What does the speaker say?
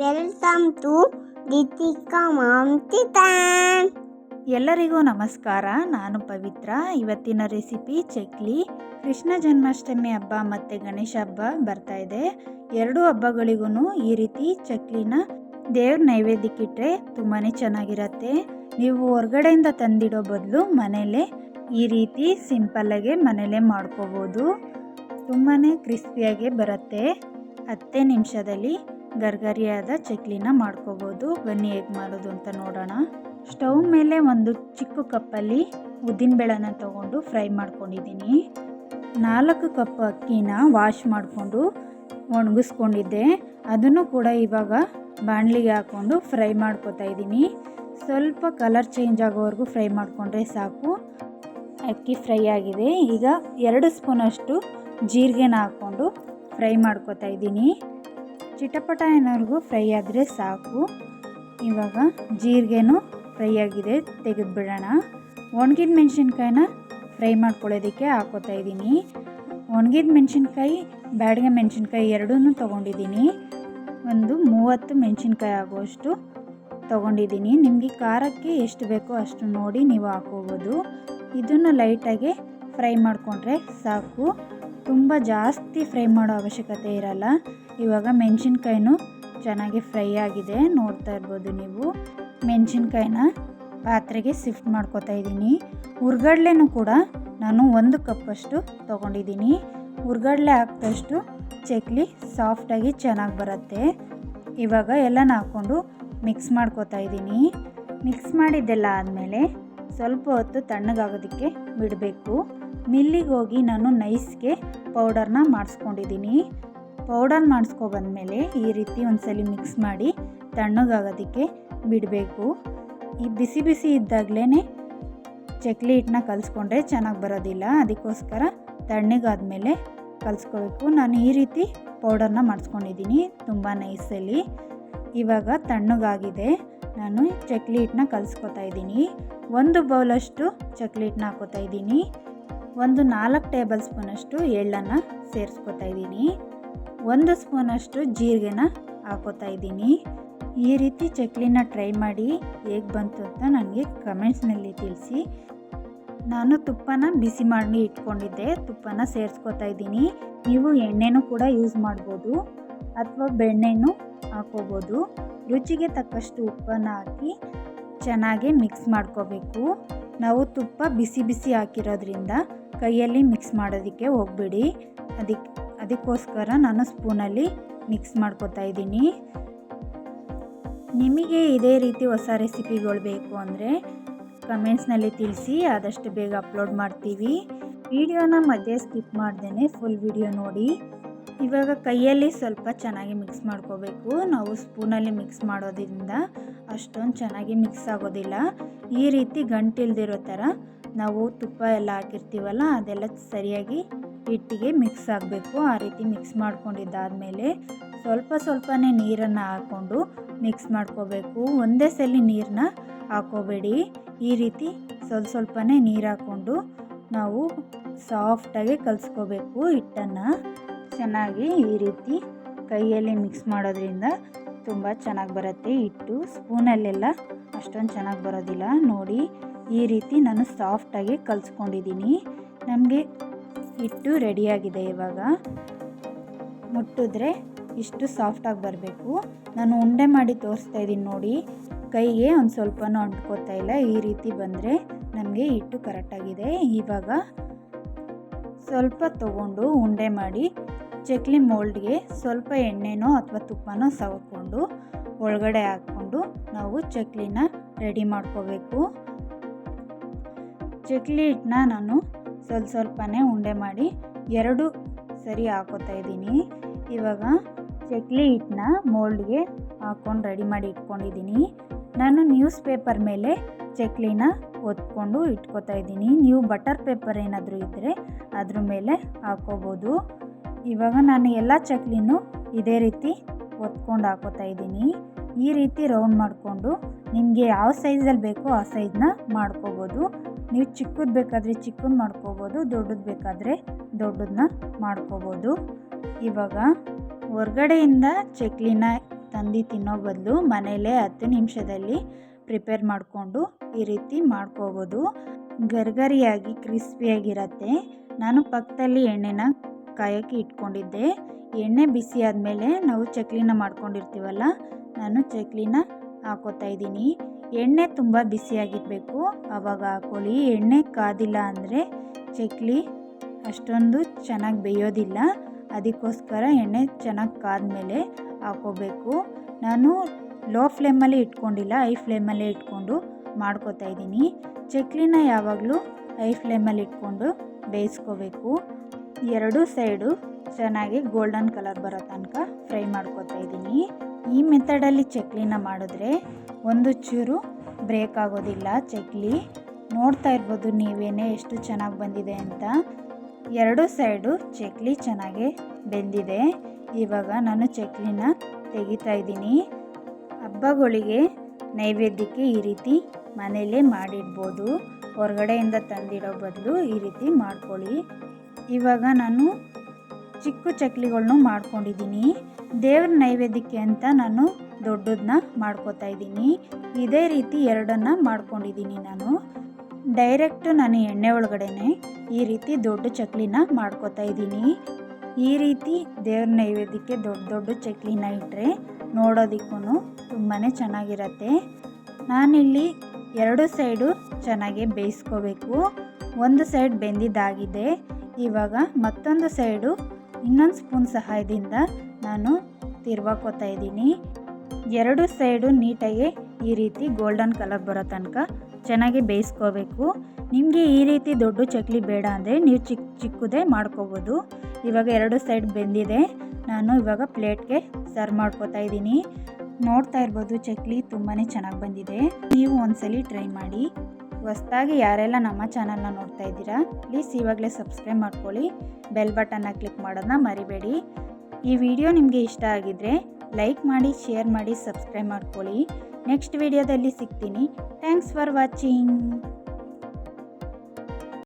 Welcome to Deepika mom kitchen. ಎಲ್ಲರಿಗೂ ನಮಸ್ಕಾರ. ನಾನು ಪವಿತ್ರ. ಇವತ್ತಿನ ರೆಸಿಪಿ ಚಕ್ಲಿ. ಕೃಷ್ಣ ಜನ್ಮಾಷ್ಟಮಿ ಹಬ್ಬ ಮತ್ತು ಗಣೇಶ ಹಬ್ಬ ಬರ್ತಾ ಇದೆ. ಎರಡು ಹಬ್ಬಗಳಿಗೂ ಈ ರೀತಿ ಚಕ್ಲಿನ ದೇವ್ರ ನೈವೇದ್ಯಕ್ಕಿಟ್ಟರೆ ತುಂಬಾ ಚೆನ್ನಾಗಿರುತ್ತೆ. ನೀವು ಹೊರಗಡೆಯಿಂದ ತಂದಿಡೋ ಬದಲು ಮನೇಲೇ ಈ ರೀತಿ ಸಿಂಪಲ್ಲಾಗೆ ಮನೇಲೇ ಮಾಡ್ಕೋಬೋದು. ತುಂಬಾ ಕ್ರಿಸ್ಪಿಯಾಗಿ ಬರುತ್ತೆ. 10 ನಿಮಿಷದಲ್ಲಿ ಗರ್ಗರಿಯಾದ ಚಕ್ಲಿನ ಮಾಡ್ಕೋಬೋದು. ಬನ್ನಿ ಹೇಗೆ ಮಾಡೋದು ಅಂತ ನೋಡೋಣ. ಸ್ಟವ್ ಮೇಲೆ ಒಂದು ಚಿಕ್ಕ ಕಪ್ಪಲ್ಲಿ ಉದ್ದಿನಬೇಳೆನ ತಗೊಂಡು ಫ್ರೈ ಮಾಡ್ಕೊಂಡಿದ್ದೀನಿ. 4 ಕಪ್ ಅಕ್ಕಿನ ವಾಶ್ ಮಾಡಿಕೊಂಡು ಒಣಗಿಸ್ಕೊಂಡಿದ್ದೆ. ಅದನ್ನು ಕೂಡ ಇವಾಗ ಬಾಣಲಿಗೆ ಹಾಕ್ಕೊಂಡು ಫ್ರೈ ಮಾಡ್ಕೊತಾ ಇದ್ದೀನಿ. ಸ್ವಲ್ಪ ಕಲರ್ ಚೇಂಜ್ ಆಗೋವರೆಗೂ ಫ್ರೈ ಮಾಡಿಕೊಂಡ್ರೆ ಸಾಕು. ಅಕ್ಕಿ ಫ್ರೈ ಆಗಿದೆ. ಈಗ 2 ಸ್ಪೂನಷ್ಟು ಜೀರಿಗೆನ ಹಾಕ್ಕೊಂಡು ಫ್ರೈ ಮಾಡ್ಕೊತಾ ಇದ್ದೀನಿ. ಚಿಟಪಟ ಏನೋರ್ಗೂ ಫ್ರೈ ಆದರೆ ಸಾಕು. ಇವಾಗ ಜೀರಿಗೆನೂ ಫ್ರೈ ಆಗಿದೆ, ತೆಗೆದುಬಿಡೋಣ. ಒಣಗಿದ ಮೆಣಸಿನ್ಕಾಯಿನ ಫ್ರೈ ಮಾಡ್ಕೊಳ್ಳೋದಕ್ಕೆ ಹಾಕೋತಾ ಇದ್ದೀನಿ. ಒಣಗಿದ ಮೆಣಸಿನ್ಕಾಯಿ, ಬ್ಯಾಡಗೆ ಮೆಣಸಿನ್ಕಾಯಿ ಎರಡೂ ತೊಗೊಂಡಿದ್ದೀನಿ. ಒಂದು 30 ಮೆಣಸಿನ್ಕಾಯಿ ಆಗುವಷ್ಟು ತೊಗೊಂಡಿದ್ದೀನಿ. ನಿಮಗೆ ಖಾರಕ್ಕೆ ಎಷ್ಟು ಬೇಕೋ ಅಷ್ಟು ನೋಡಿ ನೀವು ಹಾಕೋಬೋದು. ಇದನ್ನು ಲೈಟಾಗಿ ಫ್ರೈ ಮಾಡಿಕೊಂಡ್ರೆ ಸಾಕು. ತುಂಬ ಜಾಸ್ತಿ ಫ್ರೈ ಮಾಡೋ ಅವಶ್ಯಕತೆ ಇರಲ್ಲ. ಇವಾಗ ಮೆಣಸಿನ್ಕಾಯಿನೂ ಚೆನ್ನಾಗಿ ಫ್ರೈ ಆಗಿದೆ, ನೋಡ್ತಾ ಇರ್ಬೋದು ನೀವು. ಮೆಣಸಿನ್ಕಾಯಿನ ಪಾತ್ರೆಗೆ ಶಿಫ್ಟ್ ಮಾಡ್ಕೊತಾ ಇದ್ದೀನಿ. ಹುರ್ಗಡ್ಲೆನೂ ಕೂಡ ನಾನು 1 ಕಪ್ಪಷ್ಟು ತೊಗೊಂಡಿದ್ದೀನಿ. ಹುರ್ಗಡ್ಲೆ ಹಾಕಿದಷ್ಟು ಚಕ್ಲಿ ಸಾಫ್ಟಾಗಿ ಚೆನ್ನಾಗಿ ಬರುತ್ತೆ. ಇವಾಗ ಎಲ್ಲನ ಹಾಕ್ಕೊಂಡು ಮಿಕ್ಸ್ ಮಾಡ್ಕೊತಾ ಇದ್ದೀನಿ. ಮಿಕ್ಸ್ ಮಾಡಿದ್ದೆಲ್ಲ ಆದಮೇಲೆ ಸ್ವಲ್ಪ ಹೊತ್ತು ತಣ್ಣಗಾಗೋದಕ್ಕೆ ಬಿಡಬೇಕು. ಮಿಲ್ಲಿಗೆ ಹೋಗಿ ನಾನು ನೈಸ್ಗೆ ಪೌಡರ್ನ ಮಾಡಿಸ್ಕೊಂಡಿದ್ದೀನಿ. ಪೌಡರ್ ಮಾಡಿಸ್ಕೊಬಂದ್ಮೇಲೆ ಈ ರೀತಿ ಒಂದ್ಸಲಿ ಮಿಕ್ಸ್ ಮಾಡಿ ತಣ್ಣಗಾಗೋದಕ್ಕೆ ಬಿಡಬೇಕು. ಈ ಬಿಸಿ ಬಿಸಿ ಇದ್ದಾಗಲೇ ಚಕ್ಲಿ ಹಿಟ್ಟನ್ನ ಕಲಿಸ್ಕೊಂಡ್ರೆ ಚೆನ್ನಾಗಿ ಬರೋದಿಲ್ಲ. ಅದಕ್ಕೋಸ್ಕರ ತಣ್ಣಗಾದ್ಮೇಲೆ ಕಲಿಸ್ಕೋಬೇಕು. ನಾನು ಈ ರೀತಿ ಪೌಡರ್ನ ಮಾಡಿಸ್ಕೊಂಡಿದ್ದೀನಿ ತುಂಬ ನೈಸಲ್ಲಿ. ಇವಾಗ ತಣ್ಣಗಾಗಿದೆ. ನಾನು ಚಕ್ಲಿ ಹಿಟ್ಟನ್ನ ಕಲಿಸ್ಕೊತಾ ಇದ್ದೀನಿ. 1 ಬೌಲಷ್ಟು ಚಕ್ಲಿ ಹಿಟ್ಟನ್ನ ಹಾಕೋತಾ ಇದ್ದೀನಿ. ಒಂದು 4 ಟೇಬಲ್ ಸ್ಪೂನಷ್ಟು ಎಳ್ಳನ್ನು ಸೇರಿಸ್ಕೊತಾ ಇದ್ದೀನಿ. 1 ಸ್ಪೂನಷ್ಟು ಜೀರಿಗೆನ ಹಾಕೋತಾ ಇದ್ದೀನಿ. ಈ ರೀತಿ ಚಕ್ಲಿನ ಟ್ರೈ ಮಾಡಿ ಹೇಗೆ ಬಂತು ಅಂತ ನನಗೆ ಕಮೆಂಟ್ಸ್ನಲ್ಲಿ ತಿಳಿಸಿ. ನಾನು ತುಪ್ಪನ ಬಿಸಿ ಮಾಡಿ ಇಟ್ಕೊಂಡಿದ್ದೆ, ತುಪ್ಪನ ಸೇರಿಸ್ಕೊತಾ ಇದ್ದೀನಿ. ನೀವು ಎಣ್ಣೆನೂ ಕೂಡ ಯೂಸ್ ಮಾಡ್ಬೋದು ಅಥವಾ ಬೆಣ್ಣೆನೂ ಹಾಕೋಬೋದು. ರುಚಿಗೆ ತಕ್ಕಷ್ಟು ಉಪ್ಪನ್ನು ಹಾಕಿ ಚೆನ್ನಾಗಿ ಮಿಕ್ಸ್ ಮಾಡ್ಕೋಬೇಕು. ನಾವು ತುಪ್ಪ ಬಿಸಿ ಬಿಸಿ ಹಾಕಿರೋದ್ರಿಂದ ಕೈಯಲ್ಲಿ ಮಿಕ್ಸ್ ಮಾಡೋದಕ್ಕೆ ಹೋಗಬೇಡಿ. ಅದಕ್ಕೋಸ್ಕರ ನಾನು ಸ್ಪೂನಲ್ಲಿ ಮಿಕ್ಸ್ ಮಾಡ್ಕೊತಾ ಇದ್ದೀನಿ. ನಿಮಗೆ ಇದೇ ರೀತಿ ಹೊಸ ರೆಸಿಪಿಗಳು ಬೇಕು ಅಂದರೆ ಕಮೆಂಟ್ಸ್ನಲ್ಲಿ ತಿಳಿಸಿ. ಆದಷ್ಟು ಬೇಗ ಅಪ್ಲೋಡ್ ಮಾಡ್ತೀವಿ. ವಿಡಿಯೋನ ಮಧ್ಯೆ ಸ್ಕಿಪ್ ಮಾಡ್ದೇ ಫುಲ್ ವಿಡಿಯೋ ನೋಡಿ. ಇವಾಗ ಕೈಯಲ್ಲಿ ಸ್ವಲ್ಪ ಚೆನ್ನಾಗಿ ಮಿಕ್ಸ್ ಮಾಡ್ಕೋಬೇಕು. ನಾವು ಸ್ಪೂನಲ್ಲಿ ಮಿಕ್ಸ್ ಮಾಡೋದ್ರಿಂದ ಅಷ್ಟೊಂದು ಚೆನ್ನಾಗಿ ಮಿಕ್ಸ್ ಆಗೋದಿಲ್ಲ. ಈ ರೀತಿ ಗಂಟಿಲ್ದಿರೋ ಥರ ನಾವು ತುಪ್ಪ ಎಲ್ಲ ಹಾಕಿರ್ತೀವಲ್ಲ ಅದೆಲ್ಲ ಸರಿಯಾಗಿ ಹಿಟ್ಟಿಗೆ ಮಿಕ್ಸ್ ಆಗಬೇಕು. ಆ ರೀತಿ ಮಿಕ್ಸ್ ಮಾಡ್ಕೊಂಡಿದ್ದಾದಮೇಲೆ ಸ್ವಲ್ಪನೇ ನೀರನ್ನು ಹಾಕ್ಕೊಂಡು ಮಿಕ್ಸ್ ಮಾಡ್ಕೋಬೇಕು. ಒಂದೇ ಸಲ ನೀರನ್ನ ಹಾಕೋಬೇಡಿ. ಈ ರೀತಿ ಸ್ವಲ್ಪನೇ ನೀರು ಹಾಕ್ಕೊಂಡು ನಾವು ಸಾಫ್ಟಾಗಿ ಕಲಿಸ್ಕೋಬೇಕು. ಹಿಟ್ಟನ್ನು ಚೆನ್ನಾಗಿ ಈ ರೀತಿ ಕೈಯಲ್ಲಿ ಮಿಕ್ಸ್ ಮಾಡೋದ್ರಿಂದ ತುಂಬ ಚೆನ್ನಾಗಿ ಬರುತ್ತೆ ಹಿಟ್ಟು. ಸ್ಪೂನಲ್ಲೆಲ್ಲ ಅಷ್ಟೊಂದು ಚೆನ್ನಾಗಿ ಬರೋದಿಲ್ಲ. ನೋಡಿ ಈ ರೀತಿ ನಾನು ಸಾಫ್ಟಾಗಿ ಕಲಿಸ್ಕೊಂಡಿದ್ದೀನಿ. ನಮಗೆ ಹಿಟ್ಟು ರೆಡಿಯಾಗಿದೆ. ಇವಾಗ ಮುಟ್ಟಿದ್ರೆ ಇಷ್ಟು ಸಾಫ್ಟಾಗಿ ಬರಬೇಕು. ನಾನು ಉಂಡೆ ಮಾಡಿ ತೋರಿಸ್ತಾ ಇದ್ದೀನಿ ನೋಡಿ. ಕೈಗೆ ಒಂದು ಸ್ವಲ್ಪನೂ ಅಂಟ್ಕೋತಾ ಇಲ್ಲ. ಈ ರೀತಿ ಬಂದರೆ ನಮಗೆ ಹಿಟ್ಟು ಕರೆಕ್ಟಾಗಿದೆ. ಇವಾಗ ಸ್ವಲ್ಪ ತಗೊಂಡು ಉಂಡೆ ಮಾಡಿ ಚಕ್ಲಿ ಮೋಲ್ಡ್ಗೆ ಸ್ವಲ್ಪ ಎಣ್ಣೆನೋ ಅಥವಾ ತುಪ್ಪನೋ ಸವರ್ಕೊಂಡು ಒಳಗಡೆ ಹಾಕ್ಕೊಂಡು ನಾವು ಚಕ್ಲಿನ ರೆಡಿ ಮಾಡ್ಕೋಬೇಕು. ಚಕ್ಲಿ ಹಿಟ್ಟನ್ನ ನಾನು ಸ್ವಲ್ಪನೇ ಉಂಡೆ ಮಾಡಿ 2 ಸರಿ ಹಾಕೋತಾ ಇದ್ದೀನಿ. ಇವಾಗ ಚಕ್ಲಿ ಹಿಟ್ಟನ್ನ ಮೋಲ್ಡ್ಗೆ ಹಾಕ್ಕೊಂಡು ರೆಡಿ ಮಾಡಿ ಇಟ್ಕೊಂಡಿದ್ದೀನಿ. ನಾನು ನ್ಯೂಸ್ ಪೇಪರ್ ಮೇಲೆ ಚಕ್ಲಿನ ಒತ್ಕೊಂಡು ಇಟ್ಕೋತಾ ಇದ್ದೀನಿ. ನೀವು ಬಟರ್ ಪೇಪರ್ ಏನಾದರೂ ಇದ್ದರೆ ಅದ್ರ ಮೇಲೆ ಹಾಕೋಬೋದು. ಇವಾಗ ನಾನು ಎಲ್ಲ ಚಕ್ಲಿನೂ ಇದೇ ರೀತಿ ಒತ್ಕೊಂಡು ಹಾಕೋತಾ ಇದ್ದೀನಿ. ಈ ರೀತಿ ರೌಂಡ್ ಮಾಡಿಕೊಂಡು ನಿಮಗೆ ಯಾವ ಸೈಜಲ್ಲಿ ಬೇಕೋ ಆ ಸೈಜನ್ನ ಮಾಡ್ಕೋಬೋದು. ನೀವು ಚಿಕ್ಕದು ಬೇಕಾದರೆ ಚಿಕ್ಕದು ಮಾಡ್ಕೋಬೋದು, ದೊಡ್ಡದು ಬೇಕಾದರೆ ದೊಡ್ಡದನ್ನ ಮಾಡ್ಕೋಬೋದು. ಇವಾಗ ಹೊರಗಡೆಯಿಂದ ಚಕ್ಲಿನ ತಂದು ತಿನ್ನೋ ಬದಲು ಮನೇಲೇ 10 ನಿಮಿಷದಲ್ಲಿ ಪ್ರಿಪೇರ್ ಮಾಡಿಕೊಂಡು ಈ ರೀತಿ ಮಾಡ್ಕೋಬೋದು. ಗರಿಗರಿಯಾಗಿ ಕ್ರಿಸ್ಪಿಯಾಗಿರತ್ತೆ. ನಾನು ಪಕ್ಕದಲ್ಲಿ ಎಣ್ಣೆನ ಕಾಯೋಕ್ಕೆ ಇಟ್ಕೊಂಡಿದ್ದೆ. ಎಣ್ಣೆ ಬಿಸಿ ಆದಮೇಲೆ ನಾವು ಚಕ್ಲಿನ ಮಾಡ್ಕೊಂಡಿರ್ತೀವಲ್ಲ, ನಾನು ಚಕ್ಲಿನ ಹಾಕೋತಾ ಇದ್ದೀನಿ. ಎಣ್ಣೆ ತುಂಬ ಬಿಸಿಯಾಗಿರಬೇಕು, ಆವಾಗ ಹಾಕೊಳ್ಳಿ. ಎಣ್ಣೆ ಕಾದಿಲ್ಲ ಅಂದರೆ ಚಕ್ಲಿ ಅಷ್ಟೊಂದು ಚೆನ್ನಾಗಿ ಬೇಯೋದಿಲ್ಲ. ಅದಕ್ಕೋಸ್ಕರ ಎಣ್ಣೆ ಚೆನ್ನಾಗಿ ಕಾದ್ಮೇಲೆ ಹಾಕೋಬೇಕು. ನಾನು ಲೋ ಫ್ಲೇಮಲ್ಲಿ ಇಟ್ಕೊಂಡಿಲ್ಲ, ಹೈ ಫ್ಲೇಮಲ್ಲೇ ಇಟ್ಕೊಂಡು ಮಾಡ್ಕೋತಾ ಇದ್ದೀನಿ. ಚಕ್ಲಿನ ಯಾವಾಗಲೂ ಹೈ ಫ್ಲೇಮಲ್ಲಿ ಇಟ್ಕೊಂಡು ಬೇಯಿಸ್ಕೋಬೇಕು. ಎರಡೂ ಸೈಡು ಚೆನ್ನಾಗಿ ಗೋಲ್ಡನ್ ಕಲರ್ ಬರೋ ತನಕ ಫ್ರೈ ಮಾಡ್ಕೋತಾ ಇದ್ದೀನಿ. ಈ ಮೆಥಡಲ್ಲಿ ಚಕ್ಲಿನ ಮಾಡಿದ್ರೆ ಒಂದು ಚೂರು ಬ್ರೇಕ್ ಆಗೋದಿಲ್ಲ ಚಕ್ಲಿ. ನೋಡ್ತಾ ಇರ್ಬೋದು ನೀವೇನೇ ಎಷ್ಟು ಚೆನ್ನಾಗಿ ಬಂದಿದೆ ಅಂತ. ಎರಡೂ ಸೈಡು ಚಕ್ಲಿ ಚೆನ್ನಾಗಿ ಬೆಂದಿದೆ. ಇವಾಗ ನಾನು ಚಕ್ಲಿನ ತೆಗಿತಾ ಇದ್ದೀನಿ. ಹಬ್ಬಗಳಿಗೆ ನೈವೇದ್ಯಕ್ಕೆ ಈ ರೀತಿ ಮನೆಯಲ್ಲೇ ಮಾಡಿಡ್ಬೋದು. ಹೊರಗಡೆಯಿಂದ ತಂದಿಡೋ ಬದಲು ಈ ರೀತಿ ಮಾಡ್ಕೊಳ್ಳಿ. ಇವಾಗ ನಾನು ಚಿಕ್ಕ ಚಕ್ಲಿಗಳ್ನು ಮಾಡ್ಕೊಂಡಿದ್ದೀನಿ. ದೇವ್ರ ನೈವೇದ್ಯಕ್ಕೆ ಅಂತ ನಾನು ದೊಡ್ಡದನ್ನ ಮಾಡ್ಕೋತಾ ಇದ್ದೀನಿ. ಇದೇ ರೀತಿ ಎರಡನ್ನು ಮಾಡ್ಕೊಂಡಿದ್ದೀನಿ. ನಾನು ನಾನು ಎಣ್ಣೆ ಒಳಗಡೆನೆ ಈ ರೀತಿ ದೊಡ್ಡ ಚಕ್ಲಿನ ಮಾಡ್ಕೋತಾ ಇದ್ದೀನಿ. ಈ ರೀತಿ ದೇವ್ರ ನೈವೇದ್ಯಕ್ಕೆ ದೊಡ್ಡ ಚಕ್ಲಿನ ಇಟ್ಟರೆ ನೋಡೋದಕ್ಕೂ ತುಂಬಾ ಚೆನ್ನಾಗಿರತ್ತೆ. ನಾನಿಲ್ಲಿ ಎರಡು ಸೈಡು ಚೆನ್ನಾಗಿ ಬೇಯಿಸ್ಕೋಬೇಕು. ಒಂದು ಸೈಡ್ ಬೆಂದಿದ್ದಾಗಿದೆ. ಇವಾಗ ಮತ್ತೊಂದು ಸೈಡು ಇನ್ನೊಂದು ಸ್ಪೂನ್ ಸಹಾಯದಿಂದ ನಾನು ತಿರ್ವಾಕೋತಾ ಇದ್ದೀನಿ. ಎರಡು ಸೈಡು ನೀಟಾಗಿ ಈ ರೀತಿ ಗೋಲ್ಡನ್ ಕಲರ್ ಬರೋ ತನಕ ಚೆನ್ನಾಗಿ ಬೇಯಿಸ್ಕೋಬೇಕು. ನಿಮಗೆ ಈ ರೀತಿ ದೊಡ್ಡ ಚಕ್ಲಿ ಬೇಡ ಅಂದರೆ ನೀವು ಚಿಕ್ಕದೇ ಮಾಡ್ಕೋಬೋದು. ಇವಾಗ ಎರಡು ಸೈಡ್ ಬೆಂದಿದೆ. ನಾನು ಇವಾಗ ಪ್ಲೇಟ್ಗೆ ಸರ್ವ್ ಮಾಡ್ಕೋತಾ ಇದ್ದೀನಿ. ನೋಡ್ತಾ ಇರ್ಬೋದು ಚಕ್ಲಿ ತುಂಬಾ ಚೆನ್ನಾಗಿ ಬಂದಿದೆ. ನೀವು ಒಂದ್ಸಲಿ ಟ್ರೈ ಮಾಡಿ. ಹೊಸದಾಗಿ ಯಾರೆಲ್ಲ ನಮ್ಮ ಚಾನಲ್ನ ನೋಡ್ತಾ ಇದ್ದೀರಾ ಪ್ಲೀಸ್ ಇವಾಗಲೇ ಸಬ್ಸ್ಕ್ರೈಬ್ ಮಾಡ್ಕೊಳ್ಳಿ. ಬೆಲ್ ಬಟನ್ನ ಕ್ಲಿಕ್ ಮಾಡೋದನ್ನ ಮರಿಬೇಡಿ. ಈ ವಿಡಿಯೋ ನಿಮಗೆ ಇಷ್ಟ ಆಗಿದ್ರೆ ಲೈಕ್ ಮಾಡಿ, ಶೇರ್ ಮಾಡಿ, ಸಬ್ಸ್ಕ್ರೈಬ್ ಮಾಡ್ಕೊಳ್ಳಿ. ನೆಕ್ಸ್ಟ್ ವಿಡಿಯೋದಲ್ಲಿ ಸಿಗ್ತೀನಿ. Thanks for watching.